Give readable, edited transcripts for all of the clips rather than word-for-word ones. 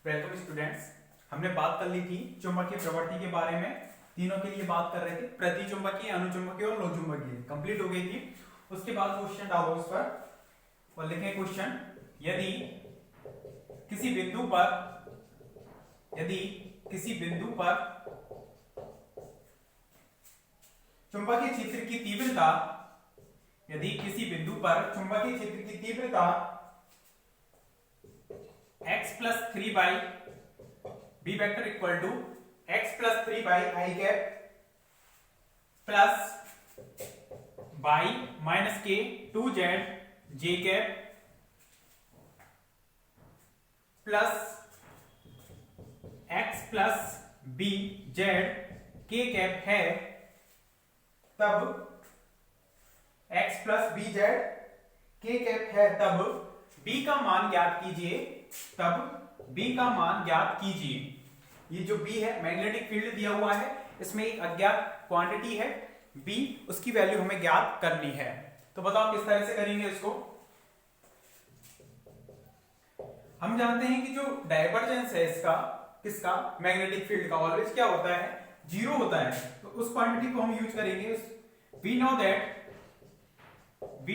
Welcome students. हमने बात कर ली थी चुंबकीय प्रवृत्ति के बारे में। तीनों के लिए बात कर रहे थे, प्रतिचुंबकीय, अनुचुंबकीय और लोहचुंबकीय। कंप्लीट हो गई थी। उसके बाद क्वेश्चन डालो इस पर और लिखें क्वेश्चन। यदि किसी बिंदु पर चुंबकीय क्षेत्र की तीव्रता x plus 3 y b vector equal to x plus 3 y i cap plus y minus के 2z j cap plus x plus b z k cap है, तब x plus b z k cap है, तब b का मान ज्ञात कीजिए। ये जो b है मैग्नेटिक फील्ड दिया हुआ है, इसमें एक अज्ञात क्वांटिटी है b, उसकी वैल्यू हमें ज्ञात करनी है। तो बताओ किस तरह से करेंगे इसको। हम जानते हैं कि जो डाइवर्जेंस है इसका, किसका, मैग्नेटिक फील्ड का, ऑलवेज क्या होता है, जीरो होता है। तो उस क्वांटिटी को हम यूज करेंगे। We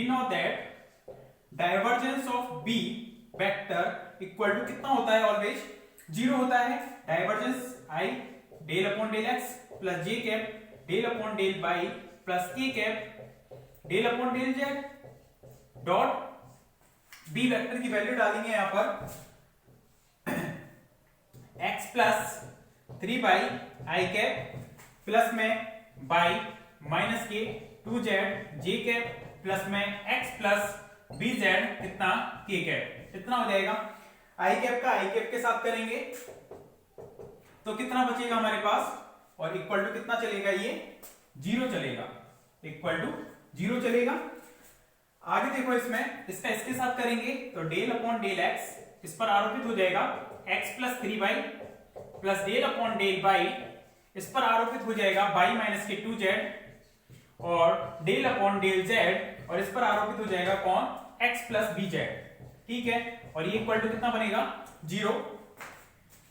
know that divergence of b vector equal to कितना होता है, ऑलवेज जीरो होता है। Divergence i del upon del x plus j cap del upon del y plus k cap del upon del z dot b vector की value डालेंगे यहां पर x plus 3 y i cap plus में y minus के 2z j cap plus में x plus b z कितना के cap, इतना हो जाएगा। आई कैप का आई कैप के साथ करेंगे तो कितना बचेगा हमारे पास, और इक्वल टू कितना चलेगा, ये जीरो चलेगा, इक्वल टू जीरो चलेगा। आगे देखो, इसमें इसका इसके साथ करेंगे तो डेल अपॉन डेल एक्स इस पर आरोपित हो जाएगा, x plus 3 by plus del upon del by इस पर आरोपित हो जाएगा बाई माइनस के 2z और डेल अपॉन डेल z, और इस पर आरोपित हो जाएगा कौन, x प्लस बी जेड। ठीक है, और ये इक्वल टू कितना बनेगा, जीरो।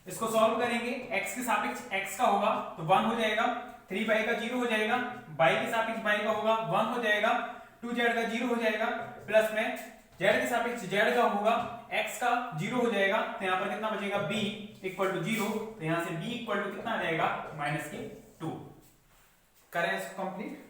इसको सॉल्व करेंगे, x के सापेक्ष x का होगा तो 1 हो जाएगा, 3 बाई का 0 हो जाएगा, बाई के सापेक्ष बाई का होगा 1 हो जाएगा, 2z का 0 हो जाएगा, प्लस में z के सापेक्ष z का होगा, x का 0 हो जाएगा, तो यहाँ पर कितना बचेगा, b इक्वल टू 0। तो यहाँ से b इक्वल टू कितना आ जाएगा, माइनस के 2। करें इसको कंप्लीट।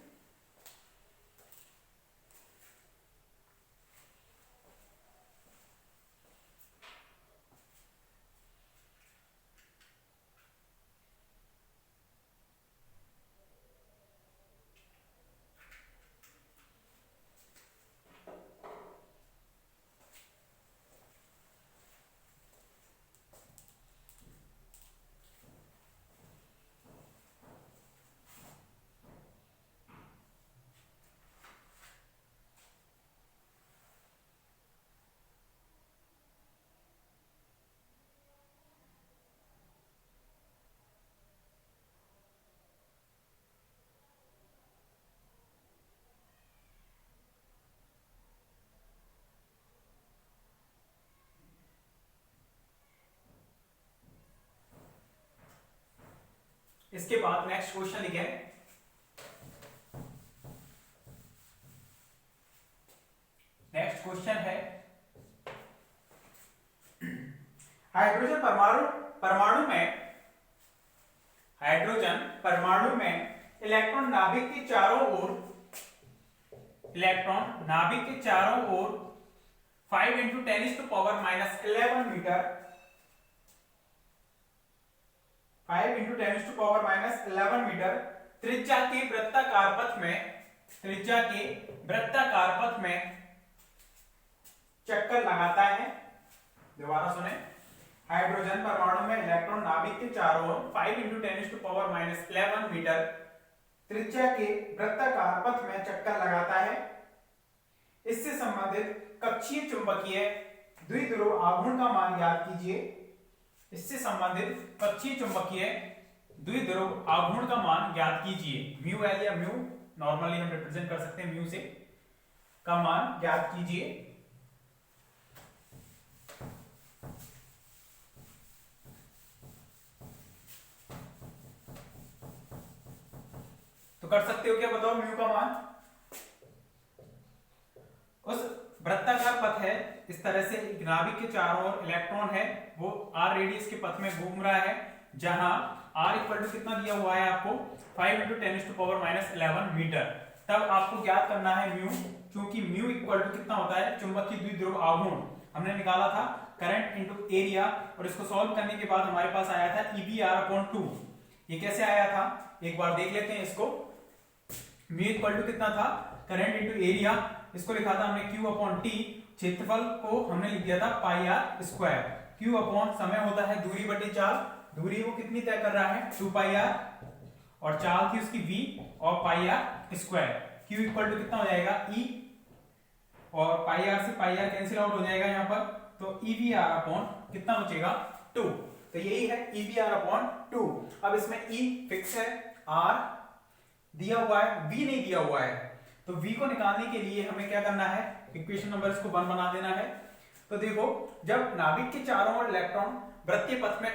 इसके बाद नेक्स्ट क्वेश्चन लिखें। नेक्स्ट क्वेश्चन है, हाइड्रोजन परमाणु में इलेक्ट्रॉन नाभिक के चारों ओर 5 इंटू 10⁻⁻11 मीटर 5 इंटू 10⁻⁻11 मीटर त्रिज्या के वृत्ताकार पथ में चक्कर लगाता है। दोबारा सुने, हाइड्रोजन परमाणु में इलेक्ट्रॉन नाभिक के चारों ओर 5 इंटू 10⁻⁻11 मीटर त्रिज्या के वृत्ताकार पथ में चक्कर लगाता है। इससे संबंधित कक्षीय चुंबकीय द्विध्रुव आघूर्ण का मान ज्ञात कीजिए। इससे संबंधित कक्षीय चुंबकीय द्विध्रुव आघूर्ण का मान ज्ञात कीजिए। म्यू एल या म्यू नॉर्मली हम रिप्रेजेंट कर सकते हैं म्यू से, का मान ज्ञात कीजिए। कर सकते हो क्या, बताओ म्यू का मान। उस वृत्ताकार पथ है, इस तरह से नाभिक के चारों ओर इलेक्ट्रॉन है, वो आर रेडियस के पथ में घूम रहा है, जहां आर इक्वल टू कितना दिया हुआ है आपको 5 × 10⁻11 मीटर। तब आपको ज्ञात करना है म्यू, क्योंकि म्यू इक्वल टू कितना होता है चुंबकीय द्विध्रुव आघूर्ण हमने निकाला था करंट इनटू एरिया, और इसको सॉल्व करने के बाद हमारे पास आया था EBR/2। ये कैसे आया था एक बार देख लेते हैं इसको। म्यू इक्वल टू कितना था करंट इनटू एरिया, इसको लिखा था हमने Q/T, क्षेत्रफल को हमने लिख दिया था πr²। Q अपॉन समय होता है दूरी बटे चाल, दूरी वो कितनी तय कर रहा है 2πr, और चाल थी उसकी v और πr²। Q इक्वल टू कितना हो जाएगा E, और πr से πr कैंसिल आउट हो जाएगा यहाँ पर, तो EBR/ कितना बचेगा 2। तो यही है EBR/2। अब इसमें E फिक्स है, R दिया हुआ है, V नहीं दिया हुआ है, तो V को निकालने के लिए हमें क्या करना है, इक्वेशन नंबर इसको 1 बना देना है। तो देखो, जब नाभिक के चारों ओर इलेक्ट्रॉन वृत्तीय पथ में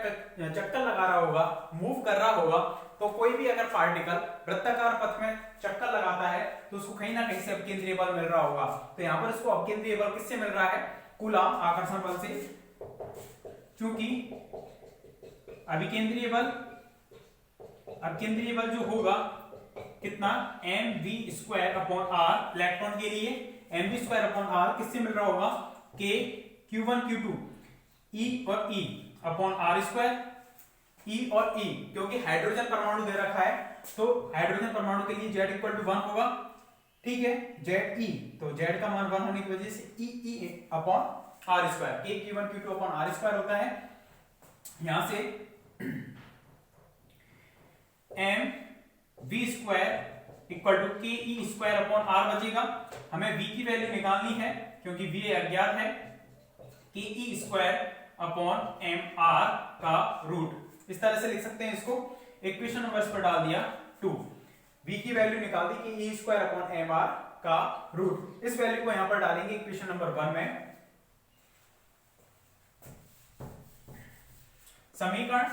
चक्कर लगा रहा होगा, मूव कर रहा होगा, तो कोई भी अगर पार्टिकल वृत्ताकार पथ में चक्कर लगाता है तो उसको कहीं ना कहीं से अपकेंद्रीय बल मिल रहा होगा। तो यहाँ पर इसको अपकेंद्रीय बल किससे मिल रहा है, कूलॉम आकर्षण बल से, क्योंकि अपकेंद्रीय बल जो होगा कितना mv²/r, इलेक्ट्रॉन के लिए mv²/r किससे मिल रहा होगा k q1 q2 E और E अपॉन r², E और E, क्योंकि हाइड्रोजन परमाणु दे रखा है, तो हाइड्रोजन परमाणु के लिए Z इक्वल टू 1 होगा, ठीक है, ZE, तो Z का मान 1 होने की वजह से E upon r², k q1 q2 upon r² होता है। यहां से mv² equal to ke² upon r बचेगा। हमें v की वैल्यू निकालनी है क्योंकि v अज्ञात है, ke² अपॉन mr का रूट, इस तरह से लिख सकते हैं इसको। इक्वेशन नंबर पर डाल दिया 2, v की वैल्यू निकाल दी कि e² अपॉन mr का रूट, इस वैल्यू को यहां पर डालेंगे इक्वेशन नंबर 1 में। समीकरण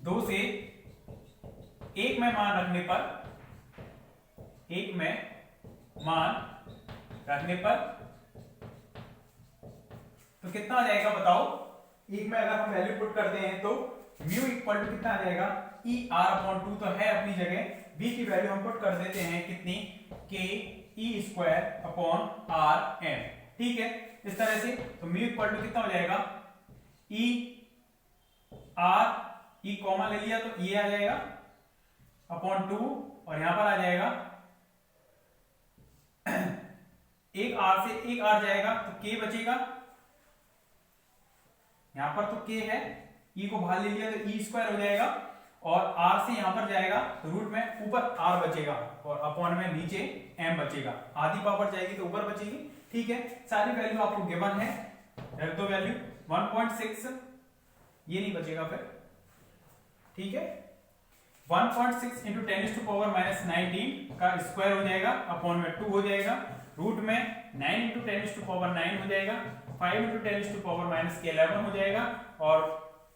2 से 1 में मान रखने पर तो कितना आ जाएगा बताओ। एक में अगर हम वैल्यू पुट करते हैं तो म्यू इक्वल टू कितना आ जाएगा ER/2 तो है अपनी जगह, v की वैल्यू हम पुट कर देते हैं कितनी ke² अपॉन rm, ठीक है, इस तरह से। तो म्यू इक्वल टू कितना हो जाएगा E कॉमन ले लिया तो ये आ जाएगा अपॉन 2, और यहां पर आ जाएगा एक r से एक r जाएगा तो k बचेगा, यहां पर तो k है, e को बाहर ले लिया तो e² हो जाएगा, और r से यहां पर जाएगा तो रूट में ऊपर r बचेगा और अपॉन में नीचे m बचेगा, आधी पावर जाएगी तो ऊपर बचेगी, ठीक है। सारी वैल्यू आपको गिवन है, रख दो वैल्यू 1.6, ये नहीं बचेगा फिर, ठीक है। 1.6 × 10⁻⁻19 का स्क्वायर हो जाएगा, अपॉन में 2 हो जाएगा, रूट में 9 × 10⁻9 हो जाएगा, 5 × 10⁻11 हो जाएगा, और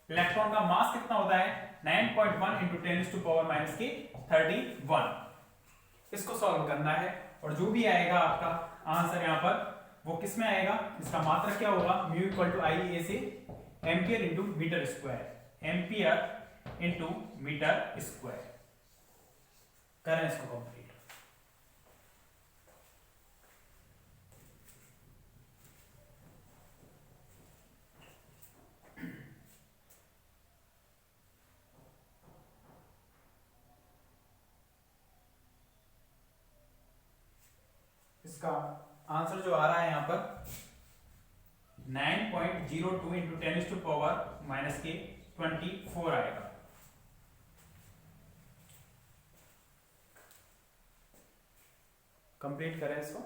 इलेक्ट्रॉन का मास कितना होता है 9.1 × 10⁻31। इसको सॉल्व करना है, और जो भी आएगा आपका आंसर यहाँ पर वो किस में आएगा, इसका मात्रक क्या होगा, म्यू इक्वल टू IE से ampere into metre square, ampere into metre square. करें इसको कंप्लीट। इसका आंसर जो आ रहा है यहां पर 9.02 × 10⁻⁻24 आएगा। कंप्लीट करें इसको।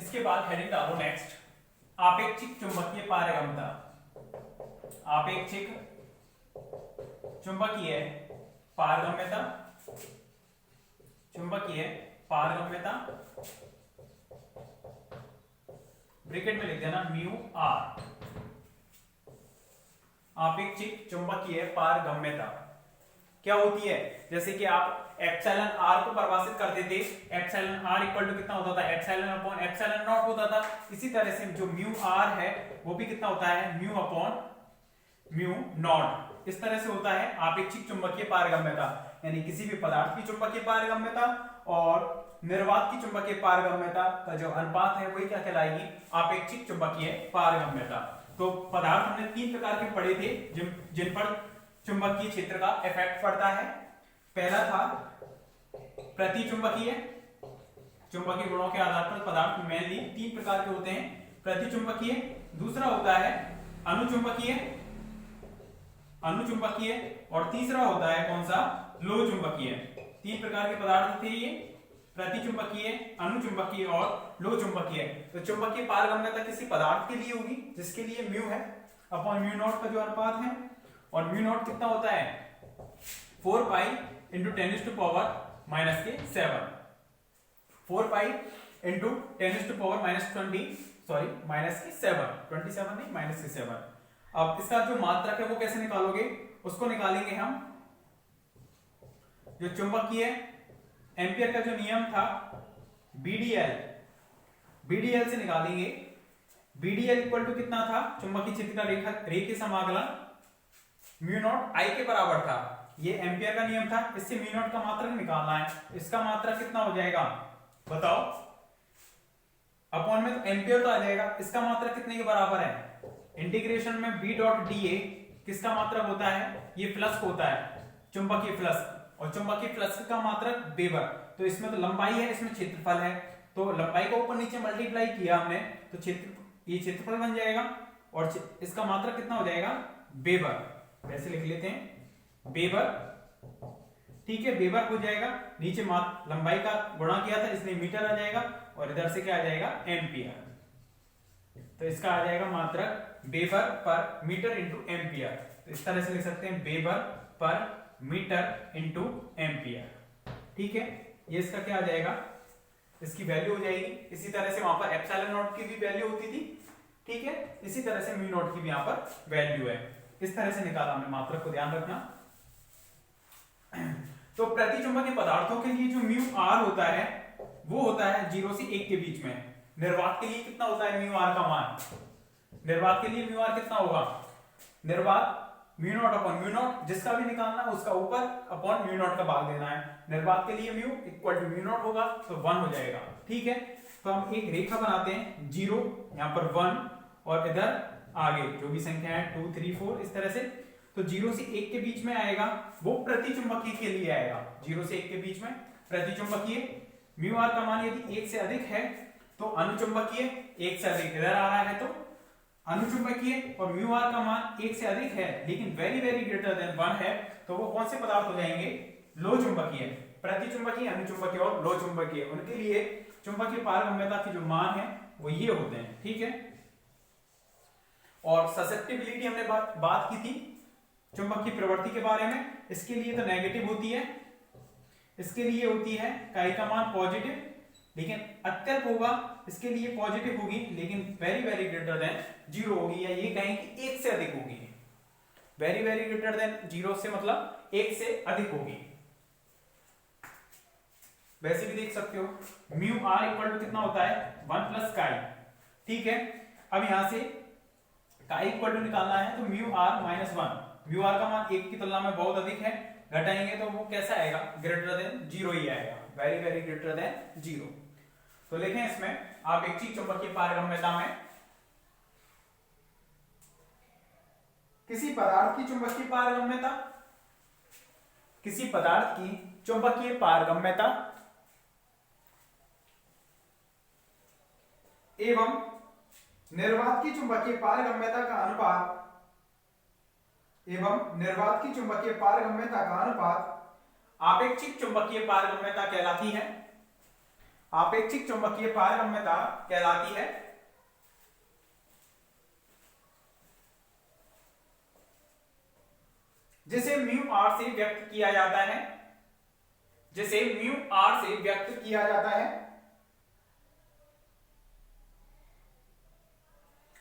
इसके बाद हेडिंग डालो नेक्स्ट, आपेक्षिक चुंबकीय पारगम्यता। आपेक्षिक चुंबकीय पारगम्यता, चुंबकीय पारगम्यता ब्रैकेट में लिख देना म्यू आर। आपेक्षिक चुंबकीय पारगम्यता क्या होती है? जैसे कि आप एप्सिलॉन आर को परिभाषित करते थे, एप्सिलॉन आर इक्वल टू कितना होता था? एप्सिलॉन अपॉन एप्सिलॉन नॉट होता था। इसी तरह से जो म्यू आर है वो भी कितना होता है? Mu upon mu not. इस तरह से होता है आपेक्षिक चुंबकीय पारगम्यता, यानी किसी भी पदार्थ की चुंबकीय पारगम्यता और निर्वात की चुंबकीय पारगम्यता का जो अनुपात है वही क्या कहलाएगी? आपेक्षिक चुंबकीय पारगम्यता। तो पदार्थ हमने 3 प्रकार के पढ़े थे जिन पर चुंबकीय क्षेत्र का इफेक्ट पड़ता है। पहला था प्रतिचुंबकीय, चुंबकीय गुणों के आधार पर पदार्थ मेनली 3 प्रकार के होते हैं, प्रतिचुंबकीय। दूसरा होता है अनुचुंबकीय, अनुचुंबकीय, और तीसरा होता है कौन सा? लो चुंबकीय। 3 प्रकार के पदार्थ थे ये, प्रतिचुंबकीय, अनुचुंबकीय और लो चुंबकीय। तो चुंबकीय पारगम्यता किसी पदार्थ के लिए होगी जिसके लिए म्यू है अपॉन म्यू नॉट का जो अनुपात है, और म्यू नॉट कितना होता है? 4 pi into 10 to power minus के 7, 4 pi into 10 to power minus 20, sorry minus के 7, 27 नहीं माइनस के 7। अब इसका जो मात्रक है वो कैसे निकालोगे? उसको निकालेंगे हम जो चुंबकीय एम्पियर का जो नियम था बीडीएल, बीडीएल से निकालेंगे। बीडीएल इक्वल टू कितना था? चुंबकीय क्षेत्र का रेखीय समाकलन म्यू नॉट आई के बराबर था। ये एम्पियर का नियम था, इससे म्यू नॉट का मात्रक निकालना है। इसका मात्रक कितना हो जाएगा बताओ? अपॉन में तो एम्पियर तो आ जाएगा, इसका मात्रक कितने के बराबर है? इंटीग्रेशन में बी डॉट डी ए किसका मात्रक होता है? ये फ्लक्स होता है, चुंबकीय फ्लक्स, और चुंबकीय फ्लक्स का मात्रक वेबर। तो इसमें तो लंबाई है, इसमें क्षेत्रफल है, तो लंबाई को ऊपर नीचे मल्टीप्लाई किया हमने तो ये क्षेत्रफल बन जाएगा, और इसका मात्रक कितना हो जाएगा? वेबर। वैसे लिख लेते हैं वेबर, ठीक है, वेबर हो जाएगा। नीचे लंबाई का गुणा किया था इसलिए मीटर आ जाएगा, और इधर से क्या आ जाएगा? एम्पियर। तो इसका आ जाएगा मात्रक वेबर पर मीटर इंटू एम्पियर। तो इस तरह से लिख सकते हैं वेबर पर मीटर इंटू एम्पियर, ठीक है। ये इसका क्या आ जाएगा? इसकी वैल्यू हो जाएगी। इसी तरह से वहां पर एप्सिलॉन नॉट की भी वैल्यू होती थी, ठीक है। इसी तरह से म्यू नॉट की भी यहाँ पर वैल्यू है। इस तरह से निकाला हमने, मात्रक को ध्यान रखना। तो प्रतिचुंबकीय पदार्थों के लिए जो म्यू आर होता है वो होता है 0 से 1 के बीच में। निर्वात के लिए कितना होता है म्यू आर का मान? निर्वात के लिए म्यू आर कितना होगा? निर्वात mu naught upon mu not, जिसका भी निकालना है उसका ऊपर अपॉन म्यू नॉट का भाग देना है। निर्वात के लिए mu equal to mu naught होगा, तो 1 हो जाएगा, ठीक है। तो हम एक रेखा बनाते हैं, 0 यहाँ पर 1 और इधर आगे जो भी संख्या है 2 3 4 इस तरह से। तो 0 से 1 के बीच में आएगा वो प्रतिचुंबकीय के लिए आएगा। 0 से 1 के बीच में प्रतिचुंबकीय म्यू आर का मान यदि 1 से अधिक है तो अनुचुंबकीय, 1 से अधिक इधर आ रहा है तो अनुचुंबकीय, और म्यू आर का मान 1 से अधिक है लेकिन वेरी वेरी ग्रेटर देन 1 है तो वो कौन से पदार्थ हो जाएंगे? लो चुंबकीय। प्रतिचुंबकीय, अनुचुंबकीय और लो चुंबकीय, उनके लिए चुंबकीय पारगम्यता के जो मान है वो ये होते हैं, ठीक है। और ससेप्टिबिलिटी हमने बात की थी चुंबकीय प्रवृत्ति के बारे में। इसके लिए तो नेगेटिव होती है, इसके लिए होती है काई का मान पॉजिटिव, लेकिन अत्यल्प होगा इसके लिए पॉजिटिव होगी लेकिन वेरी वेरी ग्रेटर देन 0 होगी, या ये कहें कि 1 से अधिक होगी। वेरी वेरी ग्रेटर देन 0 से मतलब 1 से अधिक होगी। वैसे भी देख सकते हो म्यू आर इक्वल टू कितना होता है? 1 प्लस काई, ठीक है। अब यहां से काई इक्वल टू निकालना है तो mu r minus 1। Mu r का मान 1 की तुलना में बहुत अधिक है, घटाएंगे तो वो कैसा आएगा? ग्रेटर देन 0 ही आएगा, वेरी वेरी ग्रेटर देन 0। तो लिखें इसमें आपेक्षिक चुंबकीय पारगम्यता में किसी पदार्थ की चुंबकीय पारगम्यता, किसी पदार्थ की चुंबकीय पारगम्यता एवं निर्वात की चुंबकीय पारगम्यता का अनुपात, एवं निर्वात की चुंबकीय पारगम्यता का अनुपात आपेक्षिक चुंबकीय पारगम्यता कहलाती है। आपेक्षिक चुंबकीय पारगम्यता कहलाती है। जिसे म्यू आर से व्यक्त किया जाता है, जिसे म्यू आर से व्यक्त किया जाता है,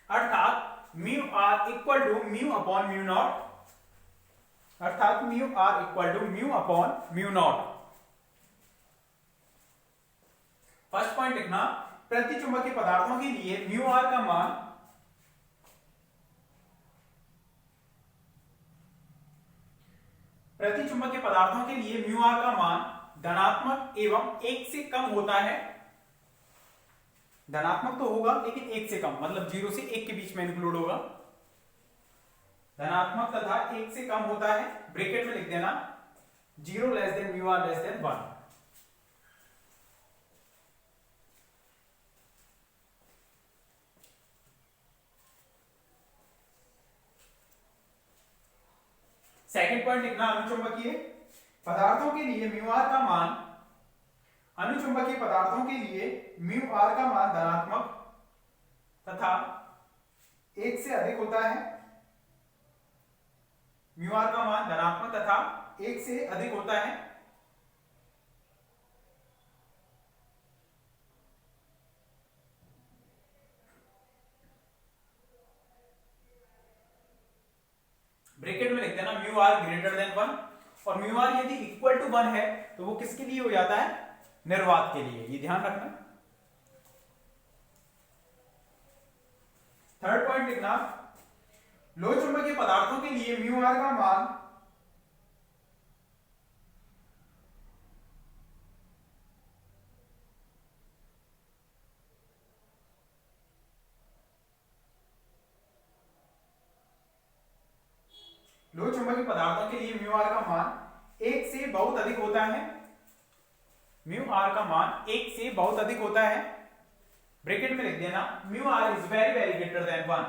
अर्थात mu r equal to mu upon mu naught, अर्थात mu r equal to mu upon mu naught. First point लिखना, प्रतिचुंबकीय पदार्थों के लिए म्यू आर का मान प्रतिचुंबकीय पदार्थों के लिए म्यू आर का मान धनात्मक एवं 1 से कम होता है। धनात्मक तो होगा लेकिन 1 से कम, मतलब 0 से 1 के बीच में इंक्लूड होगा। धनात्मक तथा 1 से कम होता है, ब्रैकेट में लिख देना 0 less than mu r less than 1। Second point लिखना, अनुचुंबकीय पदार्थों के लिए म्यू आर का मान, अनुचुंबकीय पदार्थों के लिए म्यू आर का मान धनात्मक तथा 1 से अधिक होता है। म्यू आर का मान धनात्मक तथा 1 से अधिक होता है। ब्रैकेट में लिख देना म्यू आर ग्रेटर देन 1, और म्यू आर यदि इक्वल टू 1 है तो वो किसके लिए हो जाता है, निर्वात के लिए, ये ध्यान रखना। थर्ड पॉइंट लिखना, लोह चुंबकीय पदार्थों के लिए म्यू आर का मान लोह चुंबकीय पदार्थों के लिए म्यू आर का मान 1 से बहुत अधिक होता है। म्यू आर का मान 1 से बहुत अधिक होता है। ब्रैकेट में लिख देना mu r is very very greater than 1,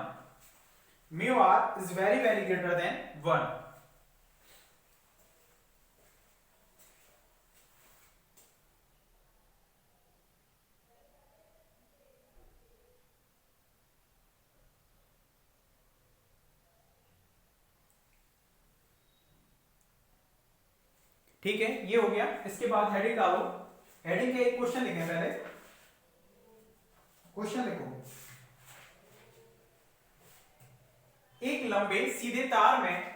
mu r is very very greater than 1। ठीक है, ये हो गया। इसके बाद हेडिंग डालो। हेडिंग का एक क्वेश्चन लिखें, पहले क्वेश्चन लिखो। एक लंबे सीधे तार में,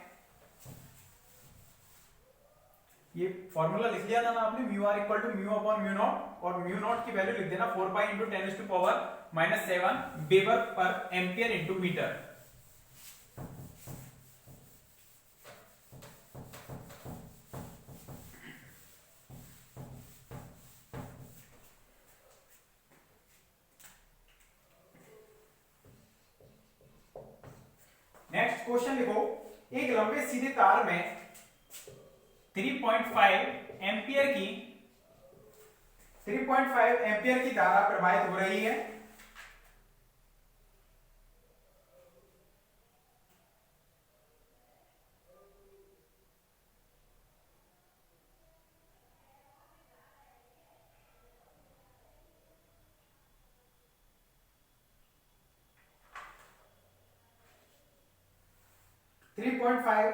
ये फॉर्मूला लिख लिया था ना आपने, mu r equal to mu upon mu naught, और म्यू नॉट की वैल्यू लिख देना 4 pi into 10⁻⁻7 weber per ampere into metre. Next question लिखो, एक लंबे सीधे तार में 3.5 एम्पियर की धारा प्रवाहित हो रही है।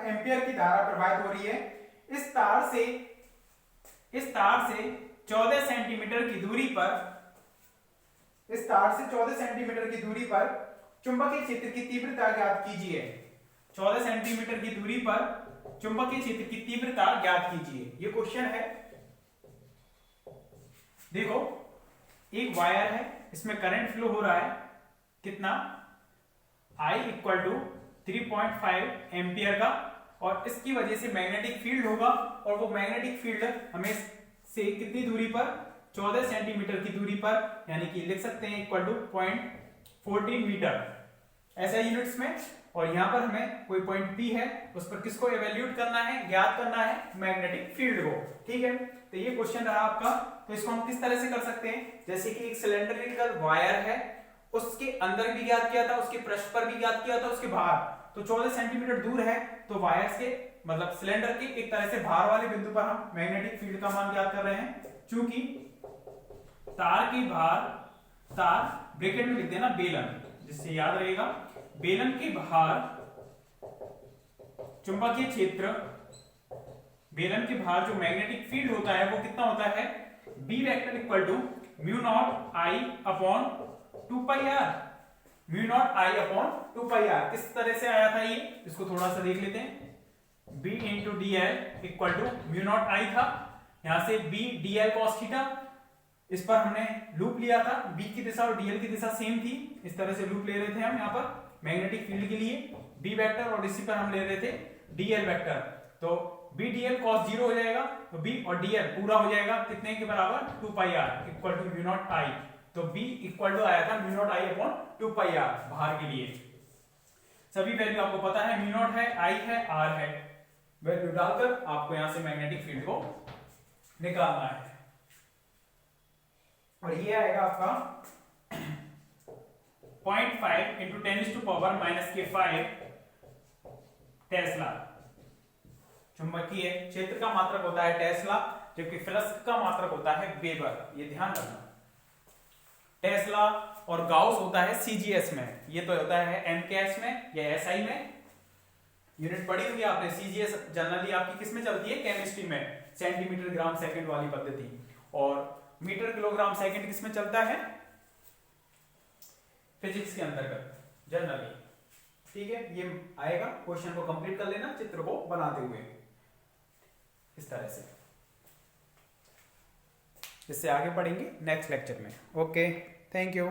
एम्पियर की धारा प्रवाहित हो रही है। इस तार से 14 सेंटीमीटर की दूरी पर, इस तार से 14 सेंटीमीटर की दूरी पर चुंबकीय क्षेत्र की तीव्रता ज्ञात कीजिए। 14 सेंटीमीटर की दूरी पर चुंबकीय क्षेत्र की तीव्रता ज्ञात कीजिए, ये क्वेश्चन है। देखो, एक वायर है, इसमें करंट फ्लो हो रहा है, कितना, I इक्वल टू 3.5 एम्पियर का, और इसकी वजह से मैग्नेटिक फील्ड होगा, और वो मैग्नेटिक फील्ड हमें से कितनी दूरी पर, 14 सेंटीमीटर की दूरी पर, यानी कि लिख सकते हैं इक्वल टू 0.14 मीटर ऐसा यूनिट्स में। और यहां पर हमें कोई पॉइंट P है, उस पर किसको एवेल्यूट करना है, ज्ञात करना है, मैग्नेटिक फील्ड को। ठीक है, तो ये क्वेश्चन रहा आपका। तो इसको हम किस तरह से कर सकते हैं, जैसे कि एक सिलेंड्रिकल वायर है, उसके अंदर भी ज्ञात किया था, उसके पृष्ठ पर भी ज्ञात किया था, उसके बाहर, तो 14 सेंटीमीटर दूर है, तो वायर के मतलब सिलेंडर के एक तरह से बाहर वाले बिंदु पर हम मैग्नेटिक फील्ड का मान ज्ञात कर रहे हैं। चूंकि तार के बाहर, तार ब्रैकेट में लिख देना बेलन, जिससे याद रहेगा। बेलन के बाहर चुंबकीय क्षेत्र, बेलन के बाहर जो मैग्नेटिक फील्ड होता है वो कितना होता है, B vector equal to mu naught I upon 2 pi R, mu naught I upon 2 pi R. किस तरह से आया था ये, इसको थोड़ा सा देख लेते हैं। b into d l equal to mu naught i था, यहां से b d l cos theta, इस पर हमने लूप लिया था, b की दिशा और dl की दिशा सेम थी, इस तरह से लूप ले रहे थे हम यहाँ पर मैग्नेटिक फील्ड के लिए b वेक्टर, और इसी पर हम ले रहे थे dl वेक्टर। तो b dl cos 0 हो जाएगा, तो b और dl पूरा हो जाएगा कितने के बराबर, 2 pi r equal to mu naught i. तो b इक्वल टू आया था म्यू नॉट आई अपॉन 2 पाई r बाहर के लिए। सभी वैल्यू आपको पता है, म्यू नॉट है, i है, r है, वैल्यू डालकर आपको यहां से मैग्नेटिक फील्ड को निकालना है। और ये आएगा आपका 0.5 इंटू 10⁻⁻⁵ टेस्ला। चुंबकीय क्षेत्र का मात्रक होता है टेस्ला, जबकि फ्लक्स का मात्रक होता है वेबर, ये ध्यान रखना। टेस्ला और गाउस होता है सीजीएस में, ये तो होता है एमकेएस में या एसआई में। यूनिट पढ़ी हुई आपने, सीजीएस जनरली आपकी किस में चलती है, केमिस्ट्री में, सेंटीमीटर ग्राम सेकंड वाली पद्धति, और मीटर किलोग्राम सेकंड किस में चलता है, फिजिक्स के अंतर्गत जनरली। ठीक है, ये आएगा, क्वेश्चन को कंप्लीट कर लेना चित्र को बनाते हुए इस तरह से। इससे आगे पढ़ेंगे नेक्स्ट लेक्चर में। Okay, thank you.